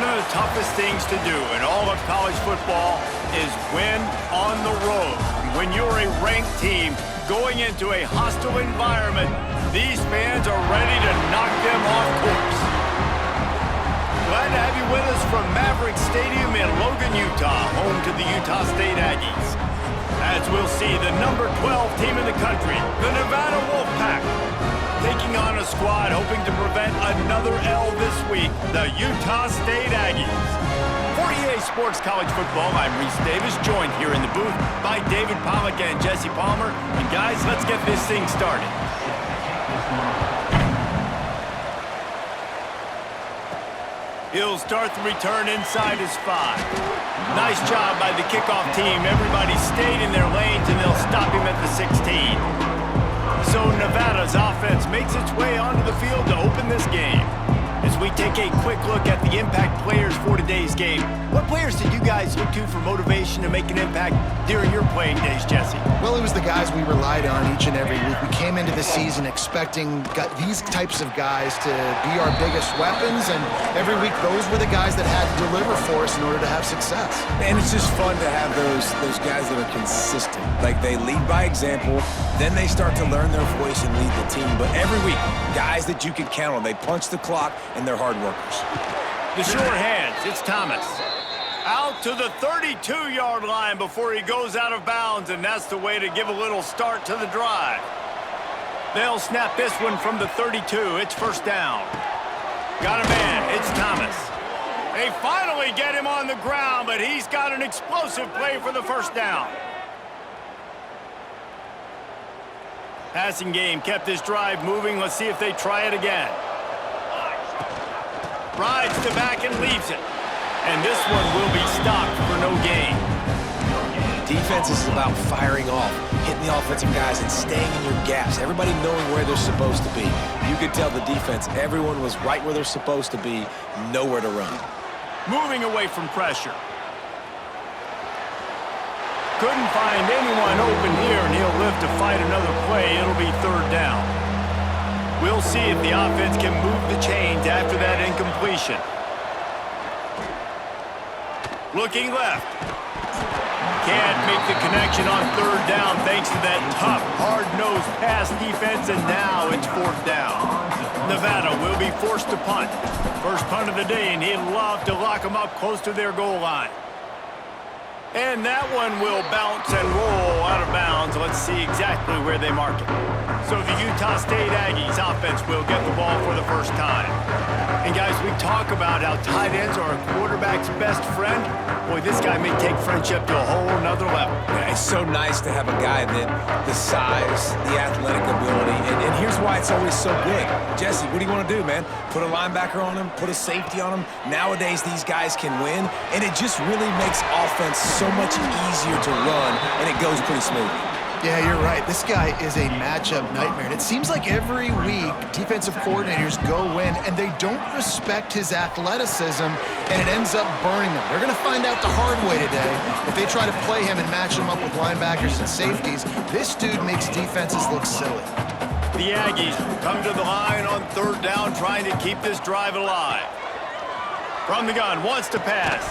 of the toughest things to do in all of college football is win on the road. When you're a ranked team going into a hostile environment, these fans are ready to knock them off course. Glad to have you with us from Maverick Stadium in Logan, Utah, home to the Utah State Aggies. As we'll see, the number 12 team in the country, the Nevada Wolfpack, taking on a squad hoping to prevent another L this week, the Utah State Aggies. For EA Sports College Football, I'm Reese Davis, joined here in the booth by David Pollack and Jesse Palmer. And guys, let's get this thing started. He'll start the return inside his 5. Nice job by the kickoff team. Everybody stayed in their lanes, and they'll stop him at the 16. So Nevada's offense makes its way onto the field to open this game. As we take a quick look at the impact players for today's game, what players did you guys look to for motivation to make an impact during your playing days, Jesse? Well, it was the guys we relied on each and every week. We came into the season expecting these types of guys to be our biggest weapons, and every week those were the guys that had to deliver for us in order to have success. And it's just fun to have those guys that are consistent. Like, they lead by example, then they start to learn their voice and lead the team. But every week, guys that you can count on. They punch the clock, and they're hard workers. The sure hands, it's Thomas. Out to the 32-yard line before he goes out of bounds, and that's the way to give a little start to the drive. They'll snap this one from the 32. It's first down. Got a man. It's Thomas. They finally get him on the ground, but he's got an explosive play for the first down. Passing game kept this drive moving. Let's see if they try it again. Rides to back and leaves it. And this one will be stopped for no gain. Defense is about firing off, hitting the offensive guys and staying in your gaps. Everybody knowing where they're supposed to be. You could tell the defense, everyone was right where they're supposed to be, nowhere to run. Moving away from pressure. Couldn't find anyone open here, and he'll live to fight another play. It'll be third down. We'll see if the offense can move the chains after that incompletion. Looking left. Can't make the connection on third down thanks to that tough, hard-nosed pass defense, and now it's fourth down. Nevada will be forced to punt. First punt of the day, and he'd love to lock them up close to their goal line. And that one will bounce and roll out of bounds. Let's see exactly where they mark it. So the Utah State Aggies offense will get the ball for the first time. And guys, we talk about how tight ends are a quarterback's best friend. Boy, this guy may take friendship to a whole nother level. Yeah, it's so nice to have a guy that the size, the athletic ability, and here's why it's always so good. Jesse, what do you want to do, man? Put a linebacker on him, put a safety on him. Nowadays, these guys can win, and it just really makes offense so much easier to run, and it goes pretty smooth. Yeah, you're right. This guy is a matchup nightmare. And it seems like every week defensive coordinators go in and they don't respect his athleticism, and it ends up burning them. They're going to find out the hard way today. If they try to play him and match him up with linebackers and safeties, this dude makes defenses look silly. The Aggies come to the line on third down, trying to keep this drive alive. From the gun, wants to pass.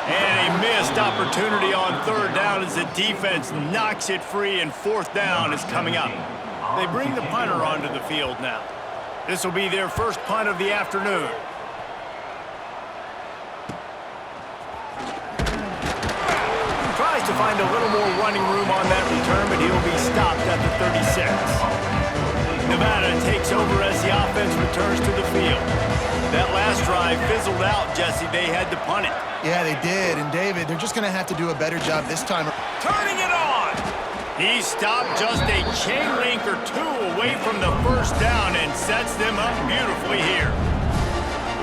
And a missed opportunity on third down as the defense knocks it free, and fourth down is coming up. They bring the punter onto the field now. This will be their first punt of the afternoon. Tries to find a little more running room on that return, but he'll be stopped at the 36. Nevada takes over as the offense returns to the field. That last drive fizzled out, Jesse. They had to punt it. Yeah, they did. And, David, they're just going to have to do a better job this time. Turning it on. He stopped just a chain link or two away from the first down and sets them up beautifully here.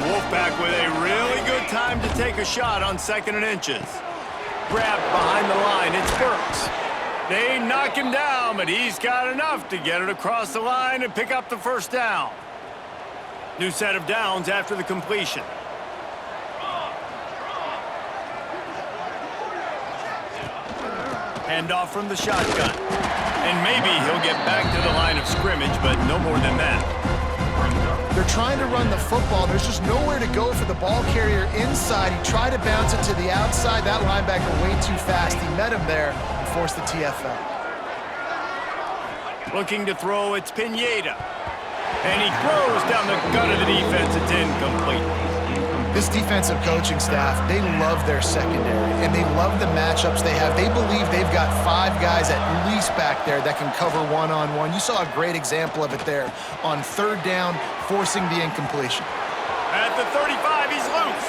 Wolfpack with a really good time to take a shot on 2nd and inches. Grabbed behind the line. It's Burks. They knock him down, but he's got enough to get it across the line and pick up the first down. New set of downs after the completion. Handoff from the shotgun. And maybe he'll get back to the line of scrimmage, but no more than that. They're trying to run the football. There's just nowhere to go for the ball carrier inside. He tried to bounce it to the outside. That linebacker way too fast. He met him there and forced the TFL. Looking to throw, it's Pineda. And he throws down the gut of the defense. It's incomplete. This defensive coaching staff, they love their secondary, and they love the matchups they have. They believe they've got 5 guys at least back there that can cover one-on-one. You saw a great example of it there on 3rd down, forcing the incompletion. At the 35, he's loose.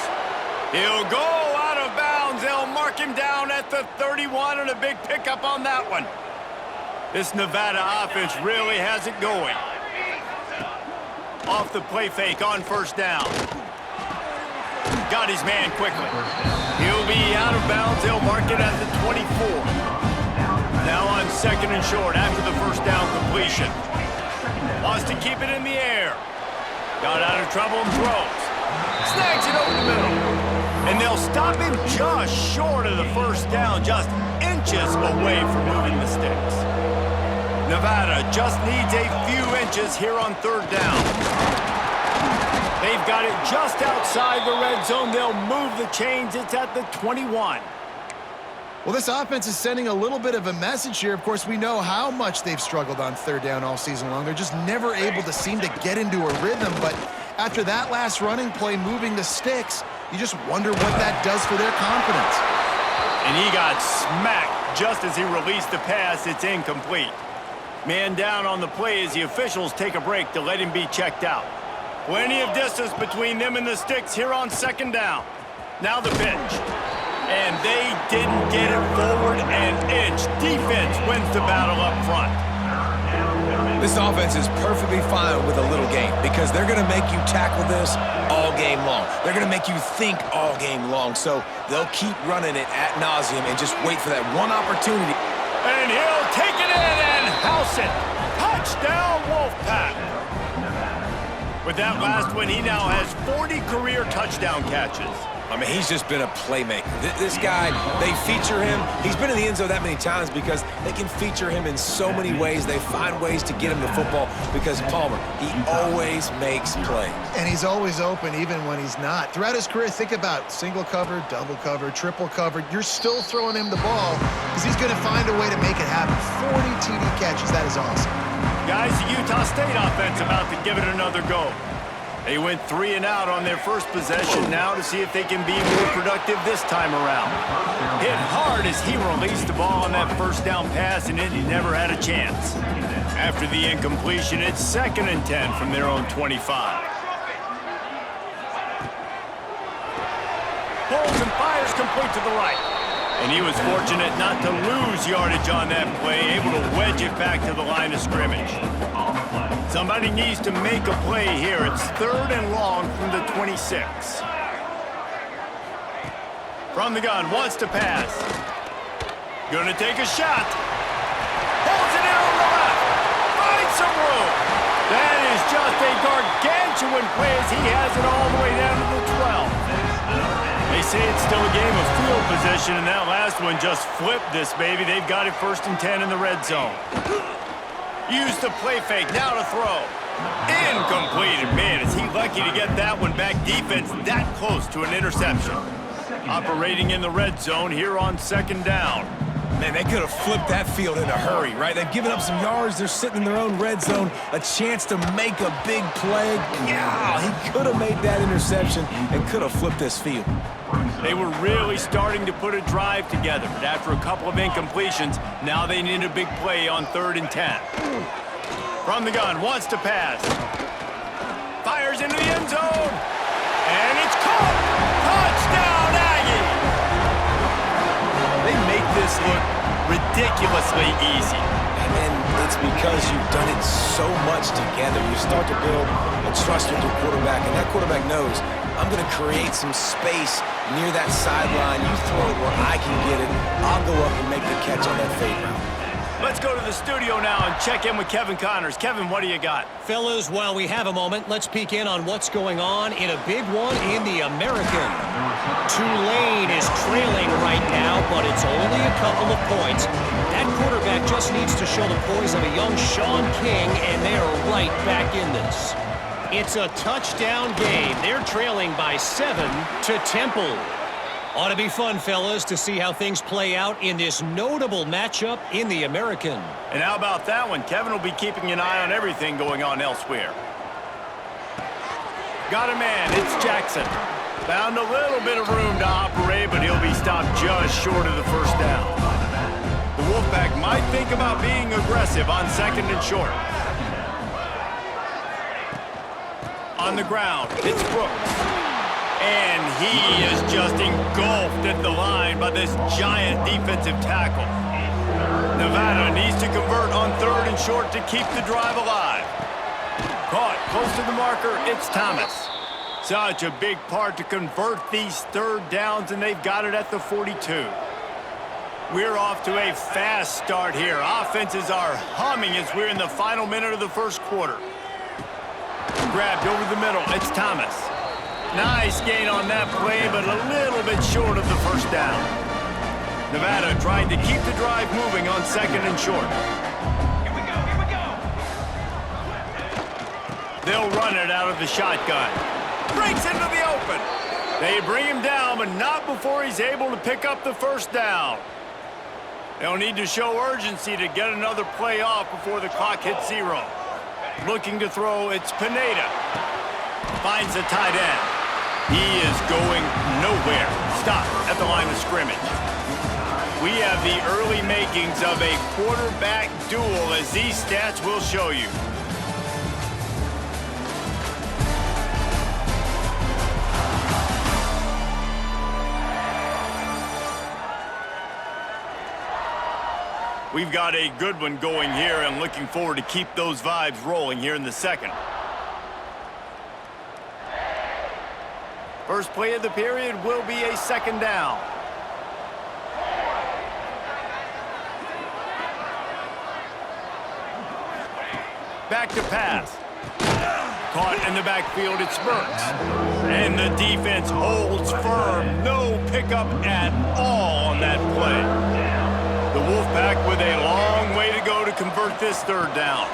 He'll go out of bounds. They'll mark him down at the 31, and a big pickup on that one. This Nevada offense really has it going. Off the play fake on 1st down. Got his man quickly. He'll be out of bounds. They'll mark it at the 24. Now on 2nd and short after the 1st down completion. Wants to keep it in the air. Got out of trouble and throws. Snags it over the middle. And they'll stop him just short of the 1st down, just inches away from moving the sticks. Nevada just needs a few inches here on 3rd down. They've got it just outside the red zone. They'll move the chains. It's at the 21. Well, this offense is sending a little bit of a message here. Of course, we know how much they've struggled on 3rd down all season long. They're just never able to seem to get into a rhythm. But after that last running play, moving the sticks, you just wonder what that does for their confidence. And he got smacked just as he released the pass. It's incomplete. Man down on the play as the officials take a break to let him be checked out. Plenty of distance between them and the sticks here on 2nd down. Now the pitch. And they didn't get it forward an inch. Defense wins the battle up front. This offense is perfectly fine with a little game because they're going to make you tackle this all game long. They're going to make you think all game long. So they'll keep running it ad nauseum and just wait for that one opportunity. And he'll take it in and house it. Touchdown, Wolfpack. With that last one, he now has 40 career touchdown catches. I mean, he's just been a playmaker. This guy, they feature him. He's been in the end zone that many times because they can feature him in so many ways. They find ways to get him the football because Palmer, he always makes plays. And he's always open even when he's not. Throughout his career, think about single cover, double cover, triple cover. You're still throwing him the ball because he's going to find a way to make it happen. 40 TD catches. That is awesome. Guys, the Utah State offense about to give it another go. They went 3 and out on their first possession now to see if they can be more productive this time around. Hit hard as he released the ball on that 1st down pass, and he never had a chance. After the incompletion, it's 2nd and 10 from their own 25. Pulls and fires complete to the right. And he was fortunate not to lose yardage on that play, able to wedge it back to the line of scrimmage. Somebody needs to make a play here. It's 3rd and long from the 26. From the gun, wants to pass. Gonna take a shot. Holds it in on the left. Finds some room. That is just a gargantuan play as he has it all the way down to the 12. They say it's still a game of field position, and that last one just flipped this baby. They've got it 1st and 10 in the red zone. Use the play fake, now to throw. Incomplete, and man, is he lucky to get that one back. Defense that close to an interception. Operating in the red zone here on 2nd down. Man, they could have flipped that field in a hurry, right? They've given up some yards. They're sitting in their own red zone. A chance to make a big play. Yeah, he could have made that interception and could have flipped this field. They were really starting to put a drive together, but after a couple of incompletions, now they need a big play on 3rd and 10. From the gun, wants to pass. Fires into the end zone. And it's caught. Touchdown, Aggies. They make this look ridiculously easy. And it's because you've done it so much together. You start to build a trust with your quarterback, and that quarterback knows, I'm going to create some space near that sideline. You throw it where I can get it. I'll go up and make the catch on that fade route. Let's go to the studio now and check in with Kevin Connors. Kevin, what do you got? Fellas, while we have a moment, let's peek in on what's going on in a big one in the American. Tulane is trailing right now, but it's only a couple of points. That quarterback just needs to show the poise of a young Sean King, and they are right back in this. It's a touchdown game. They're trailing by 7 to Temple. Ought to be fun, fellas, to see how things play out in this notable matchup in the American. And how about that one? Kevin will be keeping an eye on everything going on elsewhere. Got a man. It's Jackson. Found a little bit of room to operate, but he'll be stopped just short of the first down. The Wolfpack might think about being aggressive on 2nd and short. On the ground, it's Brooks. And he is just engulfed at the line by this giant defensive tackle. Nevada needs to convert on 3rd and short to keep the drive alive. Caught close to the marker, it's Thomas. Such a big part to convert these 3rd downs, and they've got it at the 42. We're off to a fast start here. Offenses are humming as we're in the final minute of the first quarter. Grabbed over the middle, it's Thomas. Nice gain on that play, but a little bit short of the first down. Nevada trying to keep the drive moving on 2nd and short. Here we go. They'll run it out of the shotgun. Breaks into the open. They bring him down, but not before he's able to pick up the first down. They'll need to show urgency to get another play off before the clock hits 0. Looking to throw, it's Pineda. Finds the tight end. He is going nowhere. Stop at the line of scrimmage. We have the early makings of a quarterback duel, as these stats will show you. We've got a good one going here, and looking forward to keep those vibes rolling here in the second. First play of the period will be a 2nd down. Back to pass. Caught in the backfield, it's Burks. And the defense holds firm. No pickup at all on that play. The Wolfpack with a long way to go to convert this 3rd down.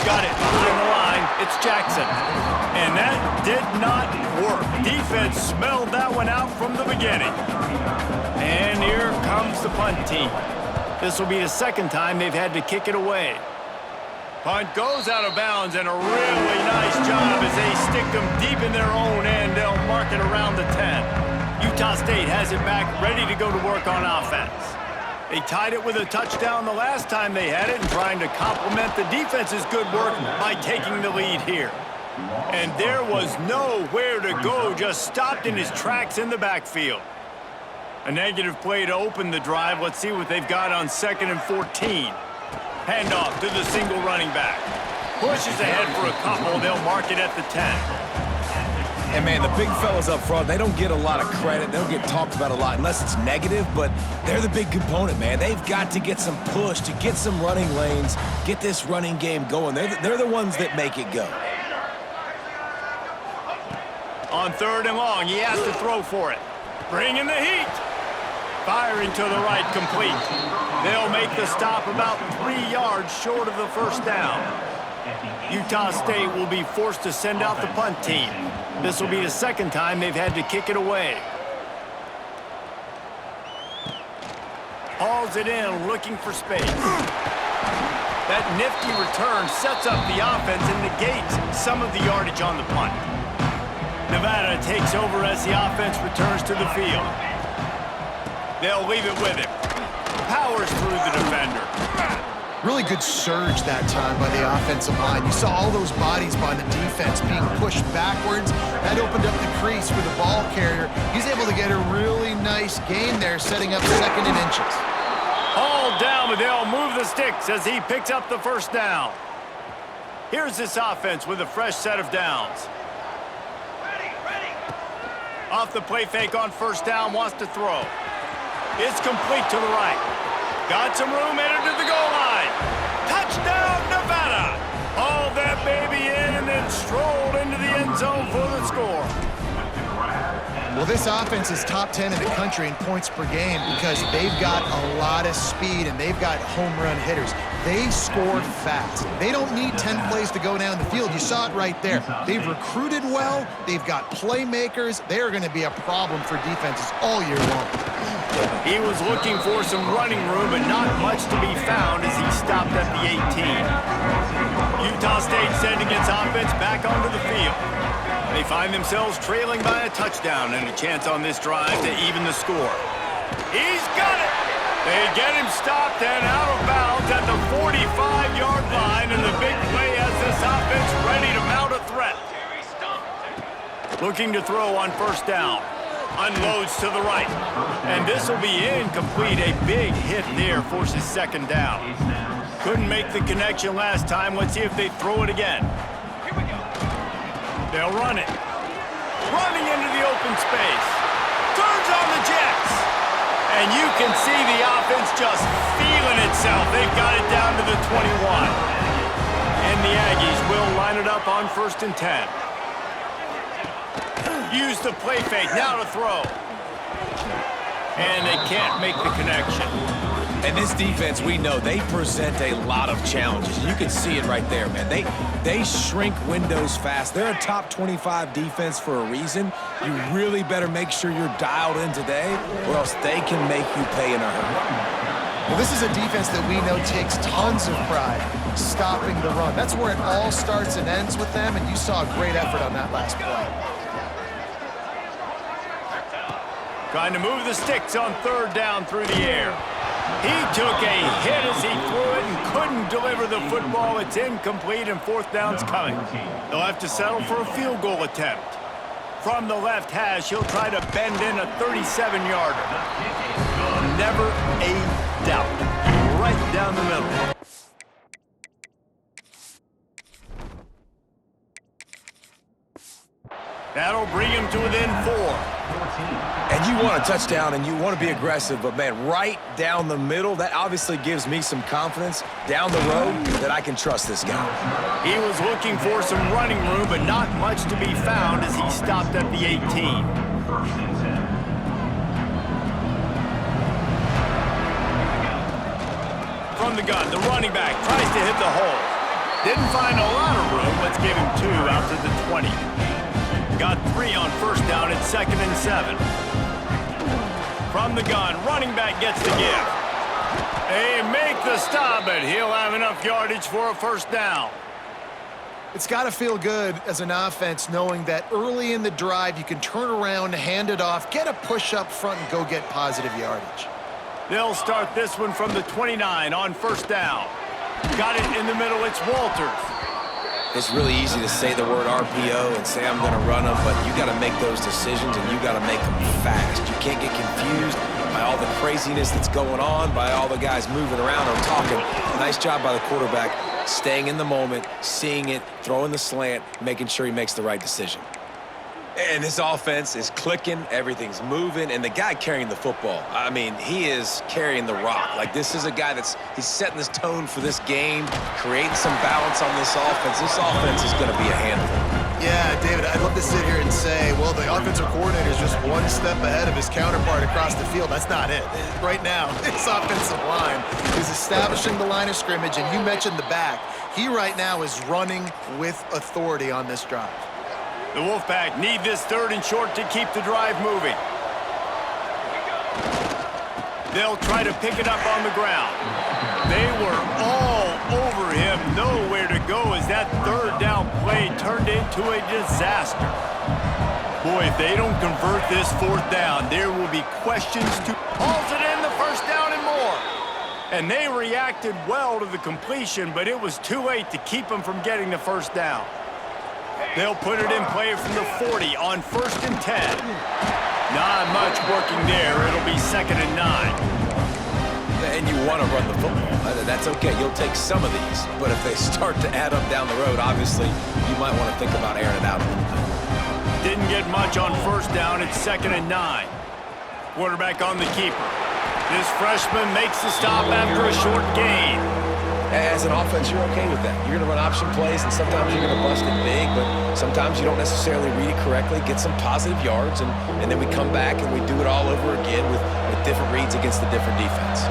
Got it behind the line. It's Jackson. And that did not work. Defense smelled that one out from the beginning. And here comes the punt team. This will be the 2nd time they've had to kick it away. Punt goes out of bounds, and a really nice job as they stick them deep in their own end. They'll mark it around the 10. Utah State has it back, ready to go to work on offense. They tied it with a touchdown the last time they had it, and trying to complement the defense's good work by taking the lead here. And there was nowhere to go, just stopped in his tracks in the backfield. A negative play to open the drive. Let's see what they've got on 2nd and 14. Handoff to the single running back. Pushes ahead for a couple. They'll mark it at the 10. And, man, the big fellas up front, they don't get a lot of credit. They don't get talked about a lot unless it's negative, but they're the big component, man. They've got to get some push, to get some running lanes, get this running game going. They're the ones that make it go. On 3rd and long, he has to throw for it. Bringing the heat. Firing to the right, complete. They'll make the stop about 3 yards short of the first down. Utah State will be forced to send out the punt team. This will be the 2nd time they've had to kick it away. Hauls it in, looking for space. That nifty return sets up the offense and negates some of the yardage on the punt. Nevada takes over as the offense returns to the field. They'll leave it with him. Powers through the defender. Really good surge that time by the offensive line. You saw all those bodies by the defense being pushed backwards. That opened up the crease for the ball carrier. He's able to get a really nice gain there, setting up 2nd and inches. All down, but they'll move the sticks as he picks up the first down. Here's this offense with a fresh set of downs. Off the play fake on first down, wants to throw. It's complete to the right. Got some room, headed to the goal line. Touchdown, Nevada. Hauled that baby in and then strolled into the end zone for the score. Well, this offense is top 10 in the country in points per game because they've got a lot of speed and they've got home run hitters. They score fast. They don't need 10 plays to go down the field. You saw it right there. They've recruited well. They've got playmakers. They are going to be a problem for defenses all year long. He was looking for some running room, but not much to be found as he stopped at the 18. Utah State sending its offense back onto the field. They find themselves trailing by a touchdown and a chance on this drive to even the score. He's got it! They get him stopped and out of bounds at the 45-yard line, and the big play has this offense ready to mount a threat. Looking to throw on first down. Unloads to the right. And this will be incomplete. A big hit there forces second down. Couldn't make the connection last time. Let's see if they throw it again. They'll run it. Running into the open space. Turns on the Jets. And you can see the offense just feeling itself. They've got it down to the 21. And the Aggies will line it up on 1st and 10. Use the play fake, now to throw. And they can't make the connection. And this defense, we know, they present a lot of challenges. You can see it right there, man. They shrink windows fast. They're a top 25 defense for a reason. You really better make sure you're dialed in today, or else they can make you pay in a hurry. Well, this is a defense that we know takes tons of pride stopping the run. That's where it all starts and ends with them, and you saw a great effort on that last play. Trying to move the sticks on 3rd down through the air. He took a hit as he threw it and couldn't deliver the football. It's incomplete and 4th down's coming. They'll have to settle for a field goal attempt. From the left hash, he'll try to bend in a 37-yarder. Never a doubt. Right down the middle. That'll bring him to within 4. And you want a touchdown and you want to be aggressive, but man, right down the middle, that obviously gives me some confidence down the road that I can trust this guy. He was looking for some running room, but not much to be found as he stopped at the 18. From the gun, the running back tries to hit the hole. Didn't find a lot of room. Let's give him 2 out to the 20. Got 3 on 1st down at 2nd and 7. From the gun, running back gets the give. They make the stop, but he'll have enough yardage for a 1st down. It's got to feel good as an offense knowing that early in the drive you can turn around, hand it off, get a push up front, and go get positive yardage. They'll start this one from the 29 on 1st down. Got it in the middle, it's Walters. It's really easy to say the word RPO and say I'm going to run them, but you got to make those decisions and you got to make them fast. You can't get confused by all the craziness that's going on, by all the guys moving around or talking. Nice job by the quarterback, staying in the moment, seeing it, throwing the slant, making sure he makes the right decision. And this offense is clicking, everything's moving, and the guy carrying the football, I mean, he is carrying the rock. Like, this is a guy he's setting this tone for this game, creating some balance on this offense. This offense is going to be a handful. Yeah, David, I'd love to sit here and say, well, the offensive coordinator is just one step ahead of his counterpart across the field. That's not it. Right now, this offensive line is establishing the line of scrimmage, and you mentioned the back. He right now is running with authority on this drive. The Wolfpack need this 3rd and short to keep the drive moving. They'll try to pick it up on the ground. They were all over him, nowhere to go as that 3rd down play turned into a disaster. Boy, if they don't convert this 4th down, there will be questions to hauls it in the 1st down and more. And they reacted well to the completion, but it was too late to keep them from getting the 1st down. They'll put it in play from the 40 on 1st and 10. Not much working there. It'll be 2nd and 9. And you want to run the football. That's okay. You'll take some of these. But if they start to add up down the road, obviously, you might want to think about airing it out a little bit. Didn't get much on 1st down. It's 2nd and 9. Quarterback on the keeper. This freshman makes the stop after a short gain. As an offense, you're okay with that. You're going to run option plays, and sometimes you're going to bust it big, but sometimes you don't necessarily read it correctly, get some positive yards, and then we come back and we do it all over again with different reads against the different defense.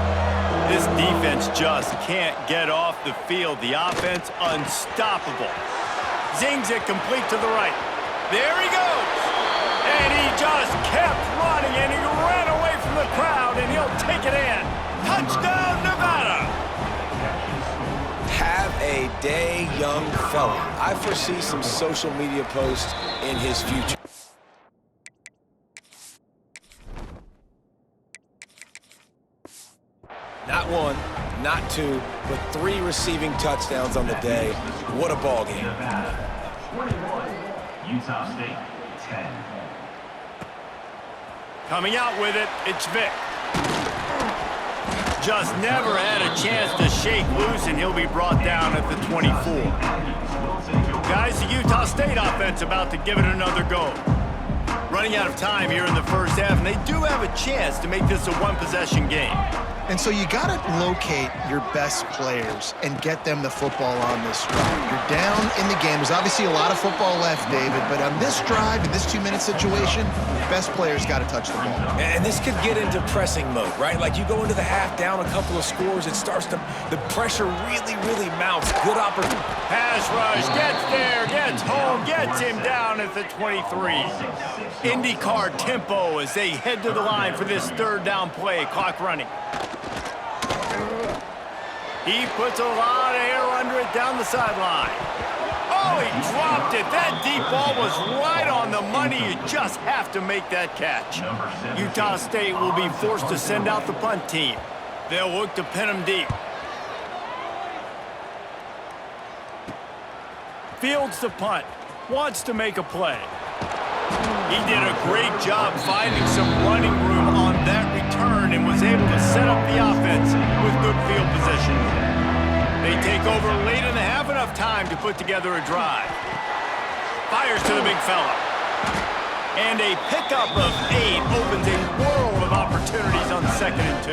This defense just can't get off the field. The offense unstoppable. Zings it complete to the right. There he goes. And he just kept running, and he ran away from the crowd, and he'll take it in. Touchdown, Nevada. Have a day, young fella. I foresee some social media posts in his future. Not one, not two, but 3 receiving touchdowns on the day. What a ball game. Nevada, 41. Utah State, 10. Coming out with it, it's Vic. Just never had a chance to shake loose, and he'll be brought down at the 24. Guys, the Utah State offense about to give it another go. Running out of time here in the first half, and they do have a chance to make this a one-possession game. And so you got to locate your best players and get them the football on this drive. You're down in the game. There's obviously a lot of football left, David, but on this drive, in this 2-minute situation, best players got to touch the ball. And this could get into pressing mode, right? Like you go into the half down a couple of scores, it starts to, the pressure really mounts. Good opportunity. Pass rush, gets there, gets home, gets him down at the 23. IndyCar tempo as they head to the line for this third down play, clock running. He puts a lot of air under it down the sideline. Oh, he dropped it. That deep ball was right on the money. You just have to make that catch. Utah State will be forced to send out the punt team. They'll look to pin him deep. Fields the punt. Wants to make a play. He did a great job finding some running room on that return and was able to set up the offense with good field position. They take over late in the half, enough time to put together a drive. Fires to the big fella. And a pickup of 8 opens a world of opportunities on 2nd and 2.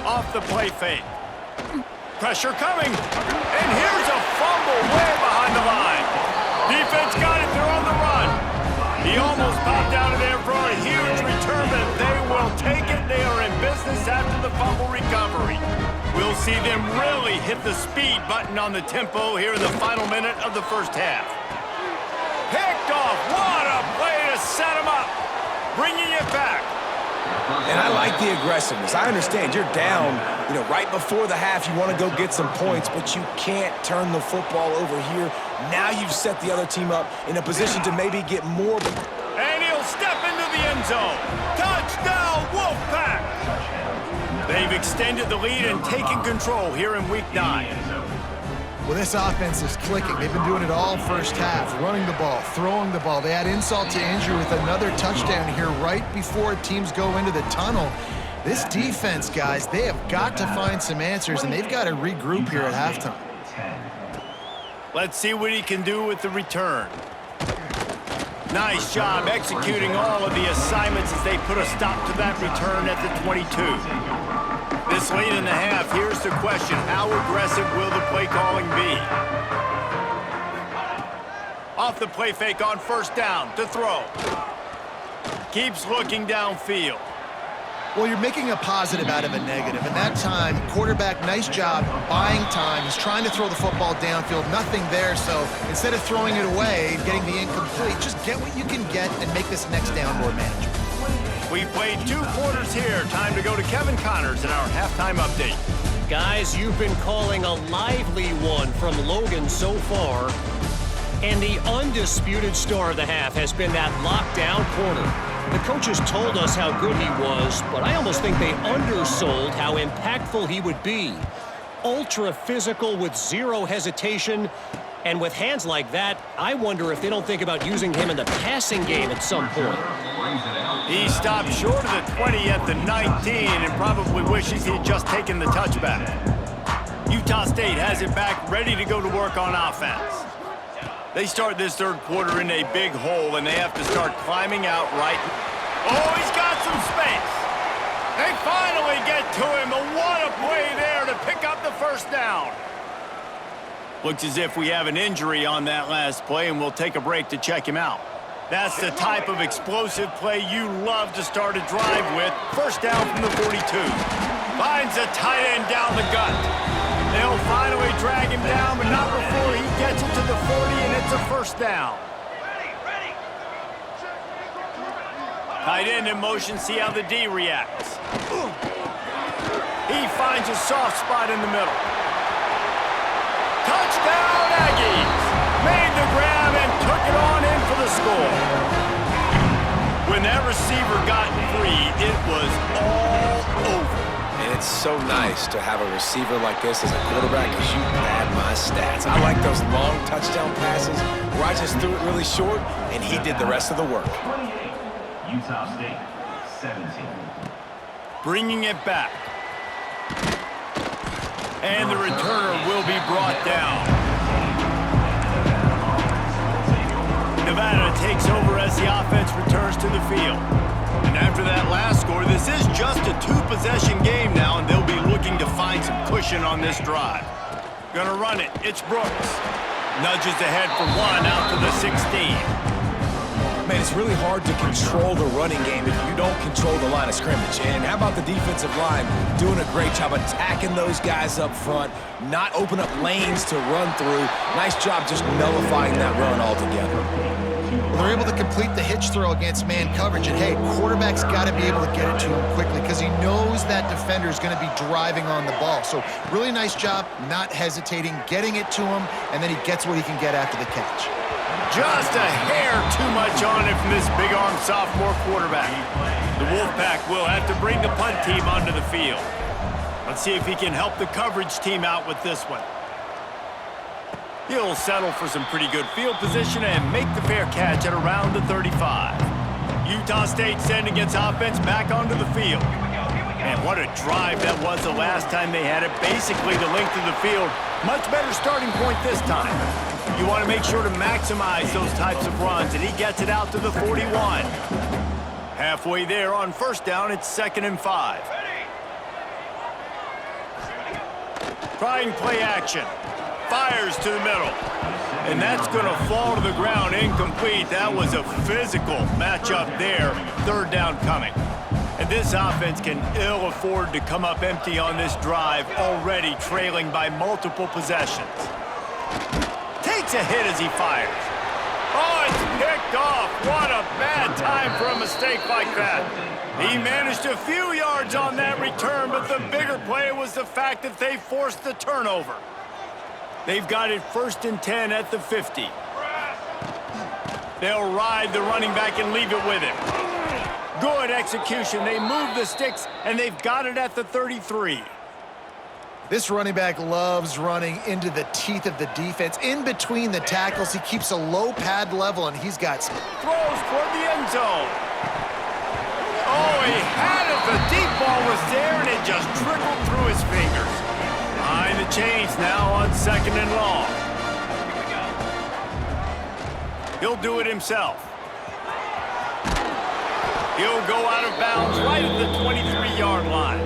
Off the play fake. Pressure coming. And here's a fumble way behind the line. Defense got it. They're on the run. He almost popped out of there for a huge return, but they will take it. They are in business after the fumble recovery. We'll see them really hit the speed button on the tempo here in the final minute of the first half. Picked off. What a play to set him up. Bringing it back. And I like the aggressiveness. I understand you're down, right before the half. You want to go get some points, but you can't turn the football over here. Now you've set the other team up in a position to maybe get more. And he'll step into the end zone. Touchdown, Wolfpack! They've extended the lead and taken control here in Week 9. Well, this offense is clicking. They've been doing it all first half, running the ball, throwing the ball. They add insult to injury with another touchdown here right before teams go into the tunnel. This defense, guys, they have got to find some answers, and they've got to regroup here at halftime. Let's see what he can do with the return. Nice job executing all of the assignments as they put a stop to that return at the 22. This late in the half, here's the question. How aggressive will the play calling be? Off the play fake on first down to throw. Keeps looking downfield. Well, you're making a positive out of a negative. And that time, quarterback, nice job buying time. He's trying to throw the football downfield. Nothing there, so instead of throwing it away and getting the incomplete, just get what you can get and make this next down more manageable. We've played 2 quarters here. Time to go to Kevin Connors in our halftime update. Guys, you've been calling a lively one from Logan so far. And the undisputed star of the half has been that lockdown corner. The coaches told us how good he was, but I almost think they undersold how impactful he would be. Ultra physical with zero hesitation. And with hands like that, I wonder if they don't think about using him in the passing game at some point. He stopped short of the 20 at the 19 and probably wishes he had just taken the touchback. Utah State has it back, ready to go to work on offense. They start this third quarter in a big hole, and they have to start climbing out right. Oh, he's got some space. They finally get to him, but what a play there to pick up the first down. Looks as if we have an injury on that last play, and we'll take a break to check him out. That's the type of explosive play you love to start a drive with. First down from the 42. Finds a tight end down the gut. They'll finally drag him down, but not before he gets it to the 40, and it's a first down. Tight end in motion, see how the D reacts. He finds a soft spot in the middle. Touchdown, Aggies! Made the grab and took it on in for the score. When that receiver got free, it was all over. And it's so nice to have a receiver like this as a quarterback because you pad my stats. I like those long touchdown passes where I just threw it really short and he did the rest of the work. 28. Utah State, 17. Bringing it back. And the returner will be brought down. Nevada takes over as the offense returns to the field. And after that last score, this is just a two-possession game now, and they'll be looking to find some cushion on this drive. Gonna run it. It's Brooks. Nudges ahead for one out to the 16. Man, it's really hard to control the running game if you don't control the line of scrimmage. And how about the defensive line doing a great job attacking those guys up front, not open up lanes to run through. Nice job just nullifying that run altogether. Well, they're able to complete the hitch throw against man coverage, and hey, quarterback's got to be able to get it to him quickly because he knows that defender is going to be driving on the ball. So really nice job not hesitating, getting it to him, and then he gets what he can get after the catch. Just a hair too much on it from this big-arm sophomore quarterback. The Wolfpack will have to bring the punt team onto the field. Let's see if he can help the coverage team out with this one. He'll settle for some pretty good field position and make the fair catch at around the 35. Utah State sending its offense back onto the field. And what a drive that was the last time they had it. Basically the length of the field. Much better starting point this time. You want to make sure to maximize those types of runs, and he gets it out to the 41. Halfway there on first down, it's 2nd and 5. Trying play action. Fires to the middle. And that's going to fall to the ground incomplete. That was a physical matchup there. 3rd down coming. And this offense can ill afford to come up empty on this drive, already trailing by multiple possessions. Takes a hit as he fires. Oh, it's picked off. What a bad time for a mistake like that. He managed a few yards on that return, but the bigger play was the fact that they forced the turnover. They've got it 1st and 10 at the 50. They'll ride the running back and leave it with him. Good execution. They move the sticks, and they've got it at the 33. This running back loves running into the teeth of the defense. In between the tackles, he keeps a low pad level, and he's got some throws toward the end zone. Oh, he had it. The deep ball was there, and it just trickled through his fingers. Behind the chains now on 2nd and long. He'll do it himself. He'll go out of bounds right at the 23-yard line.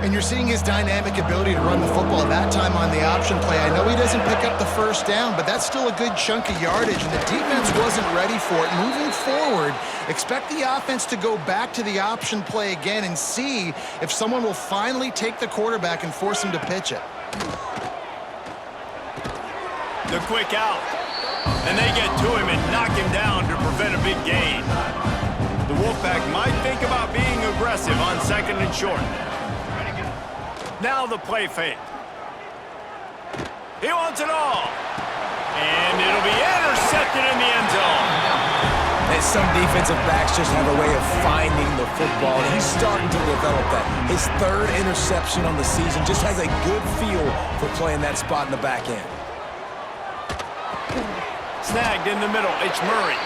And you're seeing his dynamic ability to run the football. That time on the option play, I know he doesn't pick up the first down, but that's still a good chunk of yardage, and the defense wasn't ready for it. Moving forward, expect the offense to go back to the option play again and see if someone will finally take the quarterback and force him to pitch it. The quick out. And they get to him and knock him down to prevent a big gain. The Wolfpack might think about being aggressive on 2nd and short. Now the play fake. He wants it all. And it'll be intercepted in the end zone. And some defensive backs just have a way of finding the football, and he's starting to develop that. His 3rd interception on the season, just has a good feel for playing that spot in the back end. Snagged in the middle, it's Murray.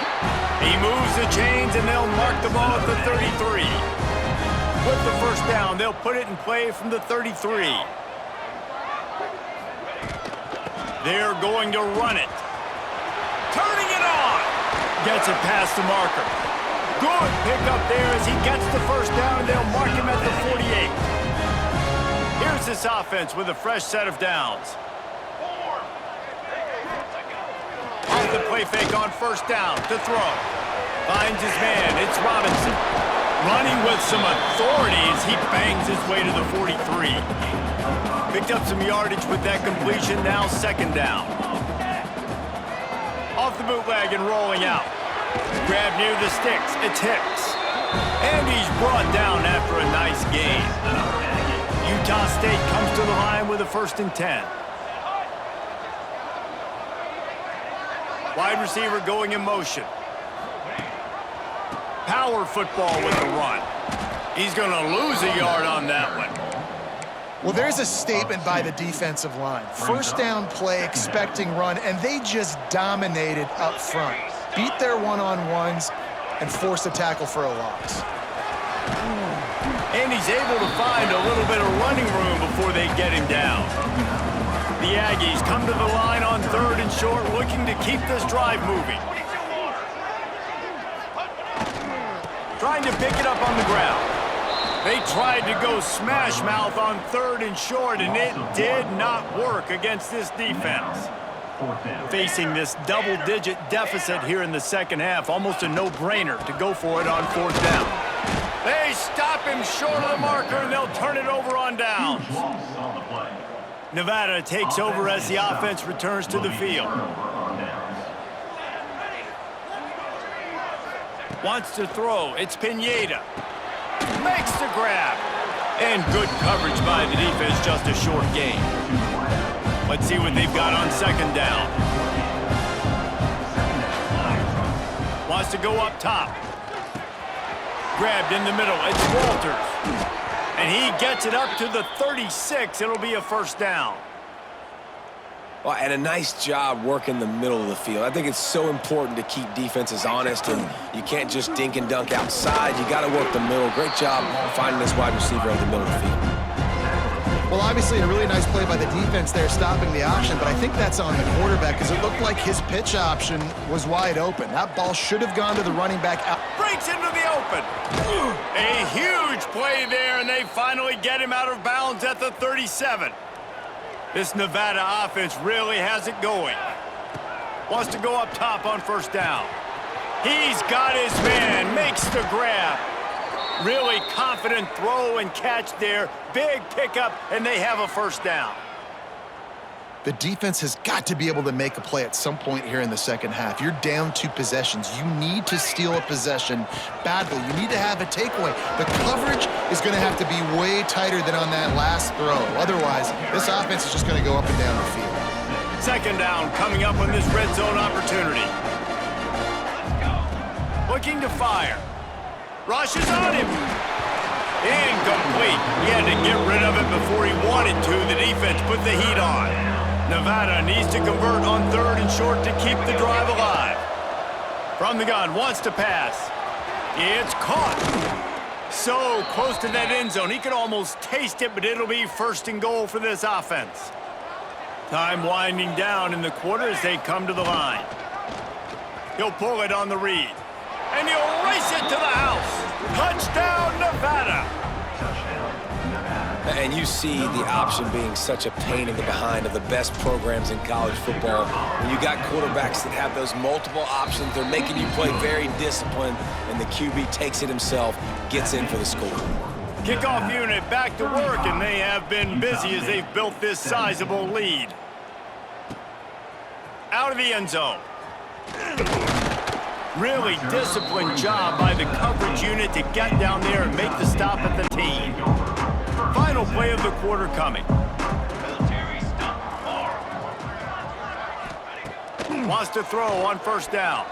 He moves the chains, and they'll mark the ball at the 33. With the first down, they'll put it in play from the 33. They're going to run it. Turning it on. Gets it past the marker. Good pickup there as he gets the first down, and they'll mark him at the 48. Here's this offense with a fresh set of downs. Off the play fake on first down to throw. Finds his man. It's Robinson. Running with some authority as he bangs his way to the 43. Picked up some yardage with that completion. Now second down. Off the bootleg and rolling out. Grab near the sticks. It's Hicks. And he's brought down after a nice gain. Utah State comes to the line with a 1st and 10. Wide receiver going in motion. Power football with a run. He's going to lose a yard on that one. Well, there's a statement by the defensive line. First down play, expecting run, and they just dominated up front. Beat their one-on-ones and forced a tackle for a loss. And he's able to find a little bit of running room before they get him down. The Aggies come to the line on 3rd and short, looking to keep this drive moving. Trying to pick it up on the ground. They tried to go smash mouth on 3rd and short, and it did not work against this defense. Facing this double-digit deficit here in the second half, almost a no-brainer to go for it on 4th down. They stop him short of the marker, and they'll turn it over on downs. Nevada takes over as the offense returns to the field. Wants to throw. It's Pineda. Makes the grab. And good coverage by the defense, just a short gain. Let's see what they've got on 2nd down. Wants to go up top. Grabbed in the middle. It's Walters. And he gets it up to the 36. It'll be a 1st down. Well, and a nice job working the middle of the field. I think it's so important to keep defenses honest, and you can't just dink and dunk outside. You got to work the middle. Great job finding this wide receiver in the middle of the field. Well, obviously, a really nice play by the defense there, stopping the option, but I think that's on the quarterback because it looked like his pitch option was wide open. That ball should have gone to the running back. Breaks into the open. A huge play there, and they finally get him out of bounds at the 37. This Nevada offense really has it going. Wants to go up top on 1st down. He's got his man, makes the grab. Really confident throw and catch there. Big pickup, and they have a 1st down. The defense has got to be able to make a play at some point here in the second half. You're down 2 possessions. You need to steal a possession badly. You need to have a takeaway. The coverage is going to have to be way tighter than on that last throw. Otherwise, this offense is just going to go up and down the field. 2nd down coming up on this red zone opportunity. Looking to fire. Rushes on him. Incomplete. He had to get rid of it before he wanted to. The defense put the heat on. Nevada needs to convert on 3rd and short to keep the drive alive. From the gun, wants to pass. It's caught. So close to that end zone. He could almost taste it, but it'll be 1st and goal for this offense. Time winding down in the quarter as they come to the line. He'll pull it on the read. And he'll race it to the house. Touchdown, Nevada. And you see the option being such a pain in the behind of the best programs in college football. When you got quarterbacks that have those multiple options, they're making you play very disciplined, and the QB takes it himself, gets in for the score. Kickoff unit back to work, and they have been busy as they've built this sizable lead. Out of the end zone. Really disciplined job by the coverage unit to get down there and make the stop at the team. Final play of the quarter coming. Wants to throw on 1st down.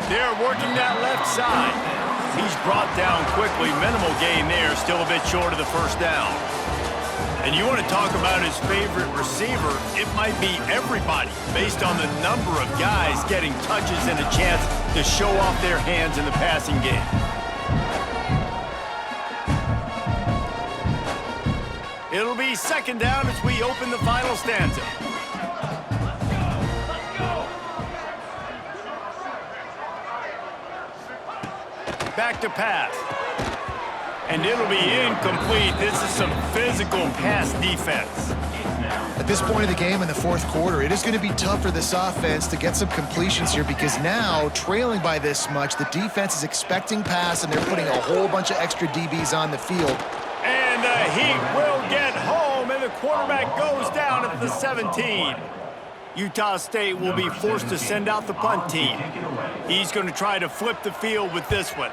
They're working that left side. He's brought down quickly. Minimal gain there. Still a bit short of the 1st down. And you want to talk about his favorite receiver, it might be everybody based on the number of guys getting touches and a chance to show off their hands in the passing game. It'll be 2nd down as we open the final stanza. back to pass. And it'll be incomplete. This is some physical pass defense. At this point of the game in the fourth quarter, it is going to be tough for this offense to get some completions here because now, trailing by this much, the defense is expecting pass, and they're putting a whole bunch of extra DBs on the field. And the Heat will get home, and the quarterback goes down at the 17. Utah State will be forced to send out the punt team. He's going to try to flip the field with this one.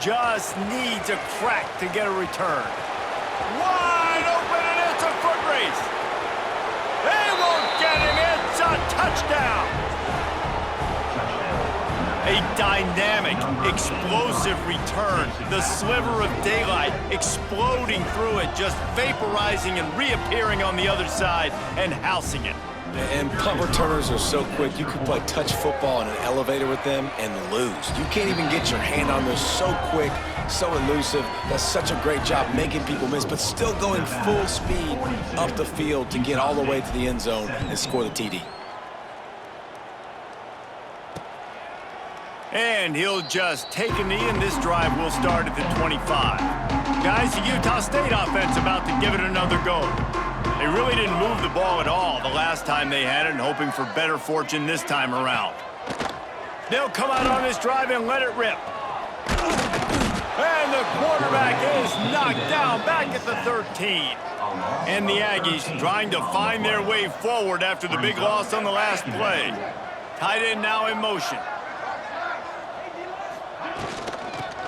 Just needs a crack to get a return. Wide open, and it's a foot race. They won't get him. It's a touchdown. A dynamic, explosive return. The sliver of daylight exploding through it, just vaporizing and reappearing on the other side and housing it. And punt returners are so quick. You can play touch football in an elevator with them and lose. You can't even get your hand on them. So quick, so elusive. Does such a great job making people miss, but still going full speed up the field to get all the way to the end zone and score the TD. And he'll just take a knee, and this drive will start at the 25. Guys, the Utah State offense about to give it another go. They really didn't move the ball at all the last time they had it, and hoping for better fortune this time around. They'll come out on this drive and let it rip. And the quarterback is knocked down back at the 13. And the Aggies trying to find their way forward after the big loss on the last play. Tight end now in motion.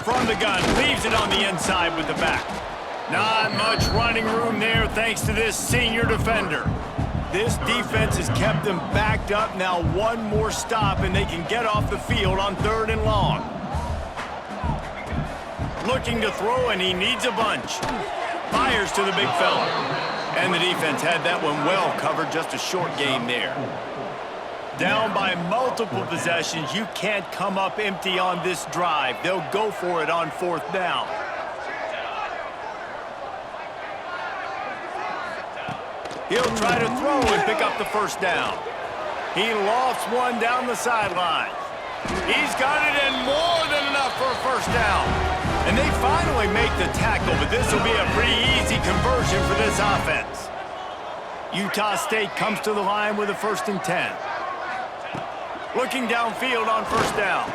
From the gun, leaves it on the inside with the back. Not much running room there thanks to this senior defender. This defense has kept them backed up. Now one more stop and they can get off the field on 3rd and long. Looking to throw, and he needs a bunch. Fires to the big fella. And the defense had that one well covered. Just a short game there. Down by multiple possessions. You can't come up empty on this drive. They'll go for it on 4th down. He'll try to throw and pick up the 1st down. He lofts one down the sideline. He's got it, and more than enough for a 1st down. And they finally make the tackle, but this will be a pretty easy conversion for this offense. Utah State comes to the line with a 1st and 10. Looking downfield on 1st down.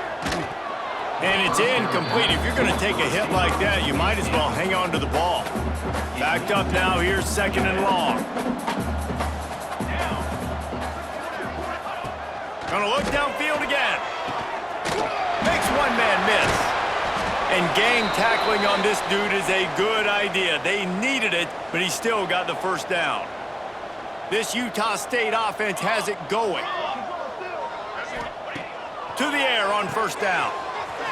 And it's incomplete. If you're going to take a hit like that, you might as well hang on to the ball. Backed up now, here's 2nd and long. Gonna look downfield again. Makes one man miss. And gang tackling on this dude is a good idea. They needed it, but he still got the 1st down. This Utah State offense has it going. To the air on 1st down.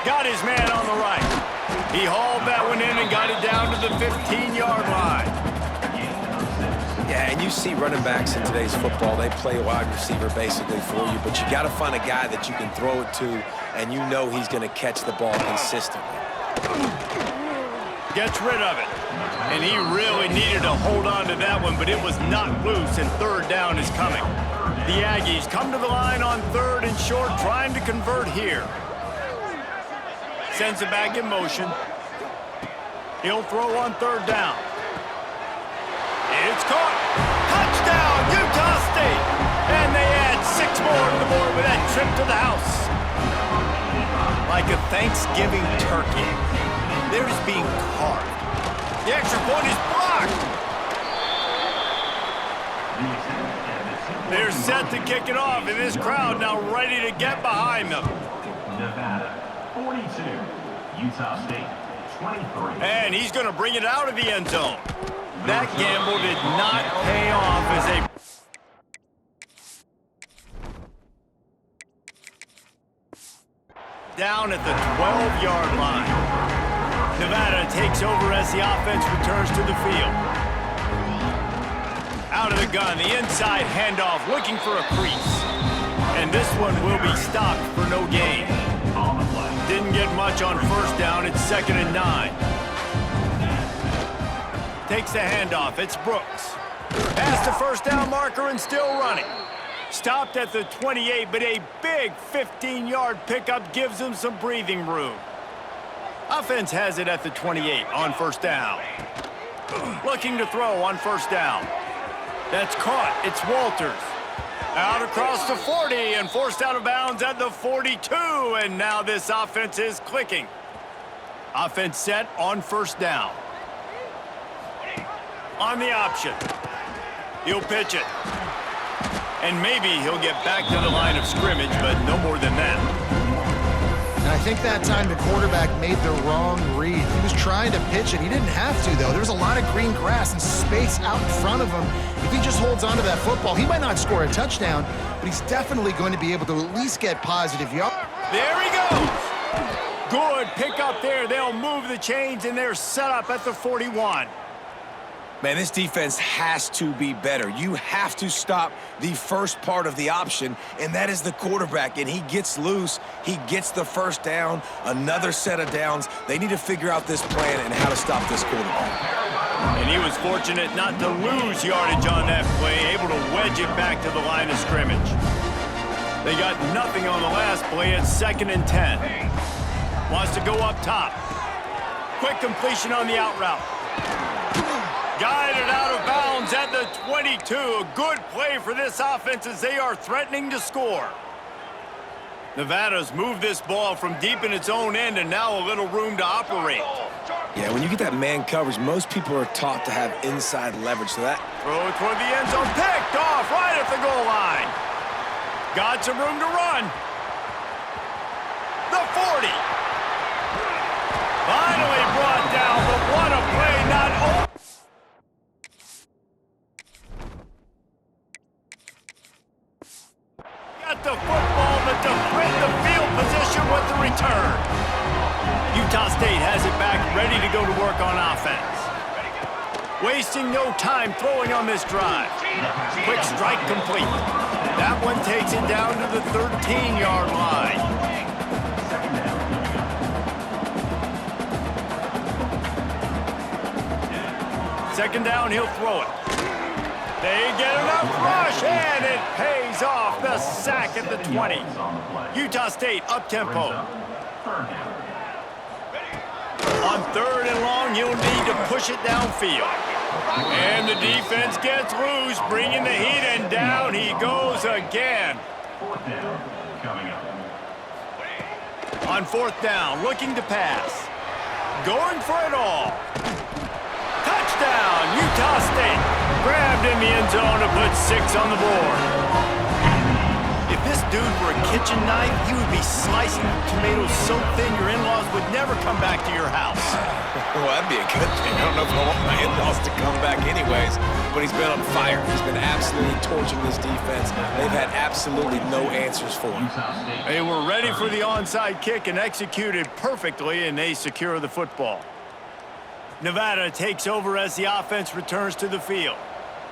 Got his man on the right. He hauled that one in and got it down to the 15-yard line. Yeah, and you see running backs in today's football, they play wide receiver basically for you, but you got to find a guy that you can throw it to, and you know he's going to catch the ball consistently. Gets rid of it. And he really needed to hold on to that one, but it was not loose, and 3rd down is coming. The Aggies come to the line on 3rd and short, trying to convert here. Sends it back in motion. He'll throw on 3rd down. It's caught. Touchdown, Utah State. And they add 6 more to the board with that trip to the house. Like a Thanksgiving turkey. They're just being carved. The extra point is blocked. They're set to kick it off, and this crowd now ready to get behind them. Nevada, 42. Utah State, 23. And he's going to bring it out of the end zone. That gamble did not pay off as they... Down at the 12-yard line. Nevada takes over as the offense returns to the field. Out of the gun, the inside handoff, looking for a crease. And this one will be stopped for no gain. Didn't get much on 1st down. It's 2nd and 9. Takes the handoff. It's Brooks. Past the 1st down marker and still running. Stopped at the 28, but a big 15-yard pickup gives them some breathing room. Offense has it at the 28 on first down. Looking to throw on first down. That's caught. It's Walters. Out across the 40 and forced out of bounds at the 42. And now this offense is clicking. Offense set on first down. On the option. He'll pitch it. And maybe he'll get back to the line of scrimmage, but no more than that. And I think that time the quarterback made the wrong read. He was trying to pitch it. He didn't have to, though. There was a lot of green grass and space out in front of him. If he just holds on to that football, he might not score a touchdown, but he's definitely going to be able to at least get positive yards. There he goes. Good pick up there. They'll move the chains, and they're set up at the 41. Man, this defense has to be better. You have to stop the first part of the option, and that is the quarterback. And he gets loose. He gets the first down, another set of downs. They need to figure out this plan and how to stop this quarterback. And he was fortunate not to lose yardage on that play, able to wedge it back to the line of scrimmage. They got nothing on the last play. It's 2nd and 10. Wants to go up top. Quick completion on the out route. Guided out of bounds at the 22. A good play for this offense as they are threatening to score. Nevada's moved this ball from deep in its own end and now a little room to operate. Yeah, when you get that man coverage, most people are taught to have inside leverage. So that throw toward the end zone, picked off right at the goal line. Got some room to run. The 40. Finally brought down, but what a play, not over. Got the football, but to defend the field position with the return. Utah State has it back, ready to go to work on offense. Wasting no time throwing on this drive. Quick strike complete. That one takes it down to the 13-yard line. Second down, he'll throw it. They get enough rush, and it pays off. The sack at the 20. Utah State up-tempo. On 3rd and long, he'll need to push it downfield. And the defense gets loose, bringing the heat, and down he goes again. 4th down coming up. On 4th down, looking to pass. Going for it all. Touchdown, Utah State. Grabbed in the end zone to put 6 on the board. If this dude were a kitchen knife, he would be slicing tomatoes so thin your in-laws would never come back to your house. Well, that'd be a good thing. I don't know if I want my in-laws to come back anyways, but he's been on fire. He's been absolutely torching this defense. They've had absolutely no answers for him. They were ready for the onside kick and executed perfectly, and they secure the football. Nevada takes over as the offense returns to the field.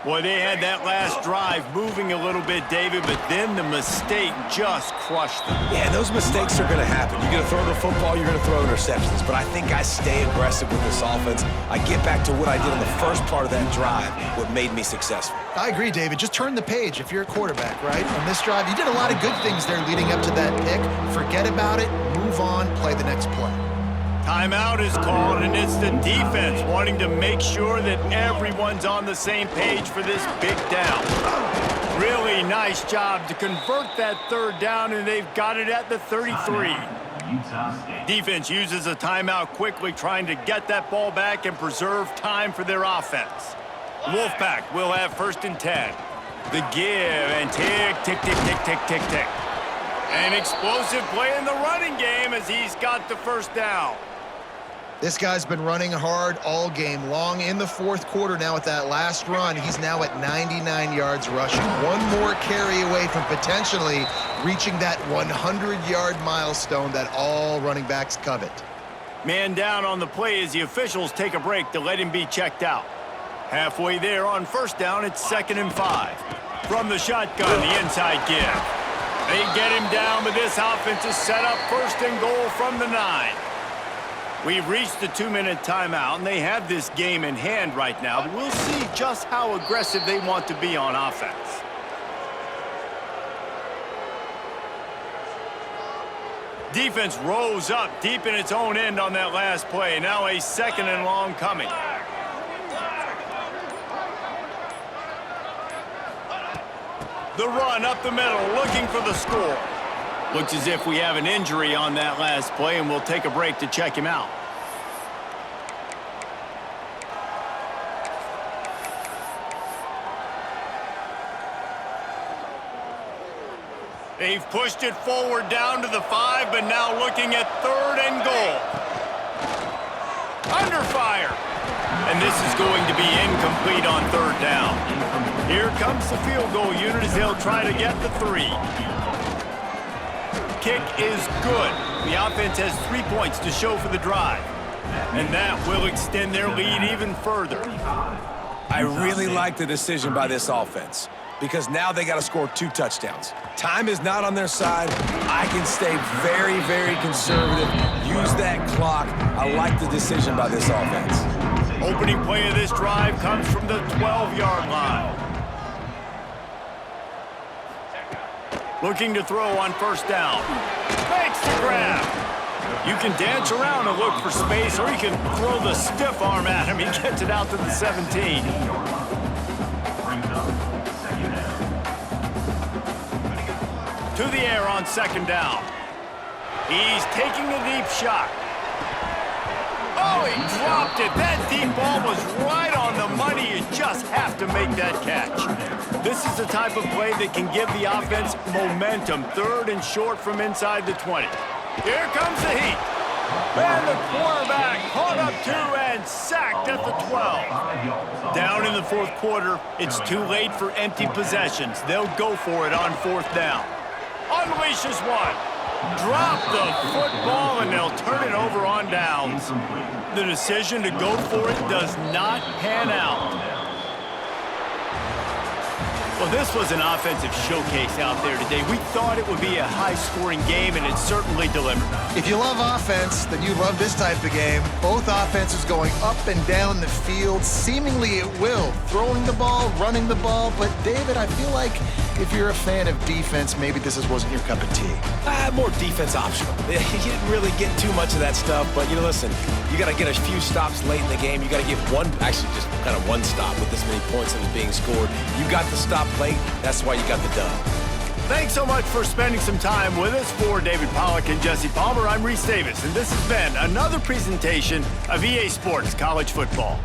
Boy, they had that last drive moving a little bit, David, but then the mistake just crushed them. Yeah, those mistakes are going to happen. You're going to throw the football, you're going to throw interceptions. But I think I stay aggressive with this offense. I get back to what I did in the first part of that drive, what made me successful. I agree, David. Just turn the page if you're a quarterback, right? On this drive, you did a lot of good things there leading up to that pick. Forget about it, move on, play the next play. Timeout is called, and it's the defense wanting to make sure that everyone's on the same page for this big down. Really nice job to convert that 3rd down, and they've got it at the 33. Defense uses a timeout quickly, trying to get that ball back and preserve time for their offense. Wolfpack will have 1st and 10. The give, and tick, tick, tick, tick, tick, tick, tick. An explosive play in the running game as he's got the 1st down. This guy's been running hard all game long. In the 4th quarter now with that last run, he's now at 99 yards rushing. One more carry away from potentially reaching that 100-yard milestone that all running backs covet. Man down on the play as the officials take a break to let him be checked out. Halfway there on 1st down, it's 2nd and 5. From the shotgun, the inside give. They get him down, but this offense is set up 1st and goal from the 9. We've reached the 2-minute timeout, and they have this game in hand right now, but we'll see just how aggressive they want to be on offense. defense rose up deep in its own end on that last play. Now a 2nd and long coming. The run up the middle, looking for the score. Looks as if we have an injury on that last play, and we'll take a break to check him out. They've pushed it forward down to the 5, but now looking at 3rd and goal. Under fire. And this is going to be incomplete on 3rd down. Here comes the field goal unit as they'll try to get the 3. Kick is good. The offense has 3 points to show for the drive. And that will extend their lead even further. I really like the decision by this offense because now they got to score 2 touchdowns. Time is not on their side. I can stay very, very conservative. Use that clock. I like the decision by this offense. Opening play of this drive comes from the 12-yard line. Looking to throw on 1st down. Makes the grab. You can dance around and look for space, or you can throw the stiff arm at him. He gets it out to the 17. To the air on 2nd down. He's taking a deep shot. Oh, he dropped it. That deep ball was right on the money. You just have to make that catch. This is the type of play that can give the offense momentum. 3rd and short from inside the 20. Here comes the heat. And the quarterback caught up 2 and sacked at the 12. Down in the 4th quarter, it's too late for empty possessions. They'll go for it on 4th down. Unleashes one. Drop the football, and they'll turn it over on downs. The decision to go for it does not pan out. Well, this was an offensive showcase out there today. We thought it would be a high-scoring game, and it certainly delivered. If you love offense, then you love this type of game. Both offenses going up and down the field, seemingly at will. Throwing the ball, running the ball. But, David, I feel like if you're a fan of defense, maybe this wasn't your cup of tea. More defense optional. You didn't really get too much of that stuff, but, listen, you got to get a few stops late in the game. You got to get just kind of one stop with this many points that was being scored. You got the stop late. That's why you got the dub. Thanks so much for spending some time with us. For David Pollack and Jesse Palmer, I'm Reese Davis, and this has been another presentation of EA Sports College Football.